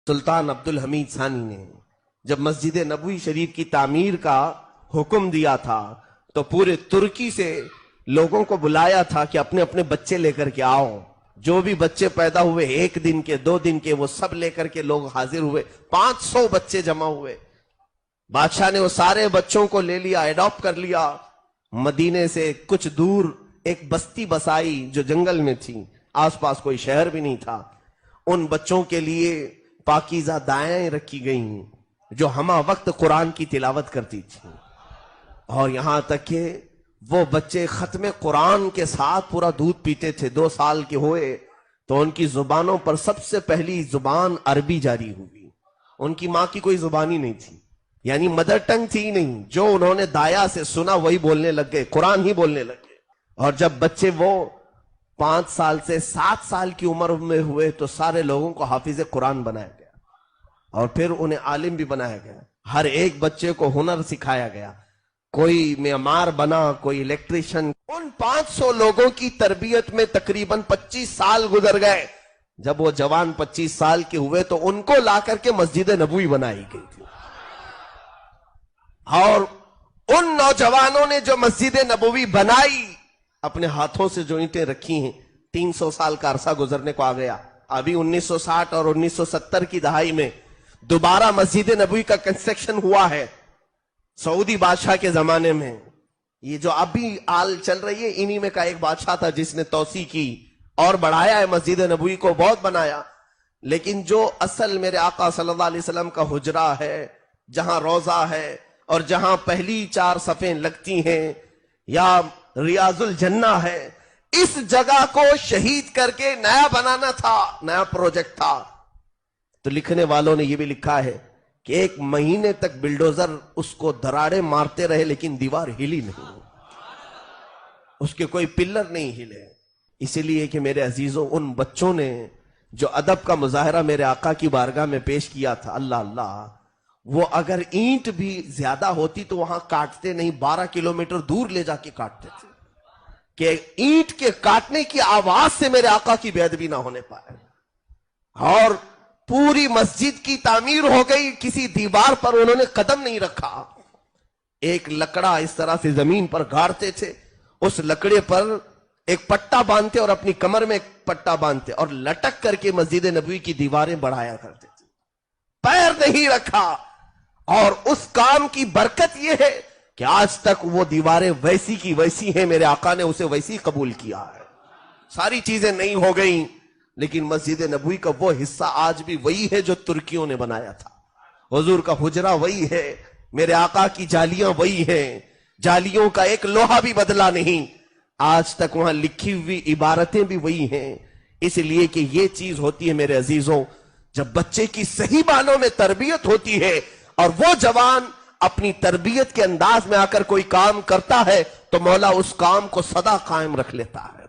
سلطان عبدالحمید ثانی نے جب مسجد نبوی شریف کی تعمیر کا حکم دیا تھا تو پورے ترکی سے لوگوں کو بلایا تھا کہ اپنے اپنے بچے لے کر کے آؤ. جو بھی بچے پیدا ہوئے 1 دن کے 2 دن کے وہ سب لے کر کے لوگ حاضر ہوئے. 500 بچے جمع ہوئے. بادشاہ نے وہ سارے بچوں کو لے لیا, ایڈاپٹ کر لیا. مدینے سے کچھ دور ایک بستی بسائی جو جنگل میں تھی, آس پاس کوئی شہر بھی نہیں تھا. ان بچوں کے لیے پاکیزہ دائیں رکھی گئیں جو ہمہ وقت قرآن کی تلاوت کرتی تھی, اور یہاں تک کہ وہ بچے ختم قرآن کے ساتھ پورا دودھ پیتے تھے. 2 سال کے ہوئے تو ان کی زبانوں پر سب سے پہلی زبان عربی جاری ہوئی. ان کی ماں کی کوئی زبان ہی نہیں تھی, یعنی مدر ٹنگ تھی نہیں. جو انہوں نے دایا سے سنا وہی بولنے لگ گئے, قرآن ہی بولنے لگ گئے. اور جب بچے وہ 5 سال سے 7 سال کی عمر میں ہوئے تو سارے لوگوں کو حافظ قرآن بنایا گیا, اور پھر انہیں عالم بھی بنایا گیا. ہر ایک بچے کو ہنر سکھایا گیا. کوئی معمار بنا, کوئی الیکٹریشن. ان 500 لوگوں کی تربیت میں تقریباً 25 سال گزر گئے. جب وہ جوان 25 سال کے ہوئے تو ان کو لا کر کے مسجد نبوی بنائی گئی تھی. اور ان نوجوانوں نے جو مسجد نبوی بنائی, اپنے ہاتھوں سے جو اینٹیں رکھی ہیں, 300 سال کا عرصہ گزرنے کو آ گیا. ابھی 1960 اور 1970 کی دہائی میں دوبارہ مسجد نبوی کا کنسٹرکشن ہوا ہے. سعودی بادشاہ کے زمانے میں یہ جو ابھی آل چل رہی ہے, انہی میں کا ایک بادشاہ تھا جس نے توسیع کی اور بڑھایا ہے مسجد نبوی کو, بہت بنایا. لیکن جو اصل میرے آقا صلی اللہ علیہ وسلم کا حجرہ ہے, جہاں روضہ ہے اور جہاں پہلی 4 صفیں لگتی ہیں, یا ریاض الجنہ ہے, اس جگہ کو شہید کر کے نیا بنانا تھا, نیا پروجیکٹ تھا. تو لکھنے والوں نے یہ بھی لکھا ہے کہ 1 مہینے تک بلڈوزر اس کو دراڑے مارتے رہے لیکن دیوار ہلی نہیں, اس کے کوئی پلر نہیں ہلے. اسی لیے کہ میرے عزیزوں, ان بچوں نے جو ادب کا مظاہرہ میرے آقا کی بارگاہ میں پیش کیا تھا, اللہ اللہ, وہ اگر اینٹ بھی زیادہ ہوتی تو وہاں کاٹتے نہیں, 12 کلومیٹر دور لے جا کے کاٹتے تھے کہ اینٹ کے کاٹنے کی آواز سے میرے آقا کی بے ادبی نہ ہونے پائے. اور پوری مسجد کی تعمیر ہو گئی, کسی دیوار پر انہوں نے قدم نہیں رکھا. ایک لکڑا اس طرح سے زمین پر گاڑتے تھے, اس لکڑے پر ایک پٹا باندھتے اور اپنی کمر میں ایک پٹا باندھتے اور لٹک کر کے مسجد نبوی کی دیواریں بڑھایا کرتے تھے. پیر نہیں رکھا. اور اس کام کی برکت یہ ہے کہ آج تک وہ دیواریں ویسی کی ویسی ہیں, میرے آقا نے اسے ویسی قبول کیا ہے. ساری چیزیں نہیں ہو گئیں, لیکن مسجد نبوی کا وہ حصہ آج بھی وہی ہے جو ترکیوں نے بنایا تھا. حضور کا حجرہ وہی ہے, میرے آقا کی جالیاں وہی ہیں, جالیوں کا ایک لوہا بھی بدلا نہیں. آج تک وہاں لکھی ہوئی عبارتیں بھی وہی ہیں. اس لیے کہ یہ چیز ہوتی ہے میرے عزیزوں, جب بچے کی صحیح معنوں میں تربیت ہوتی ہے اور وہ جوان اپنی تربیت کے انداز میں آ کر کوئی کام کرتا ہے تو مولا اس کام کو سدا قائم رکھ لیتا ہے.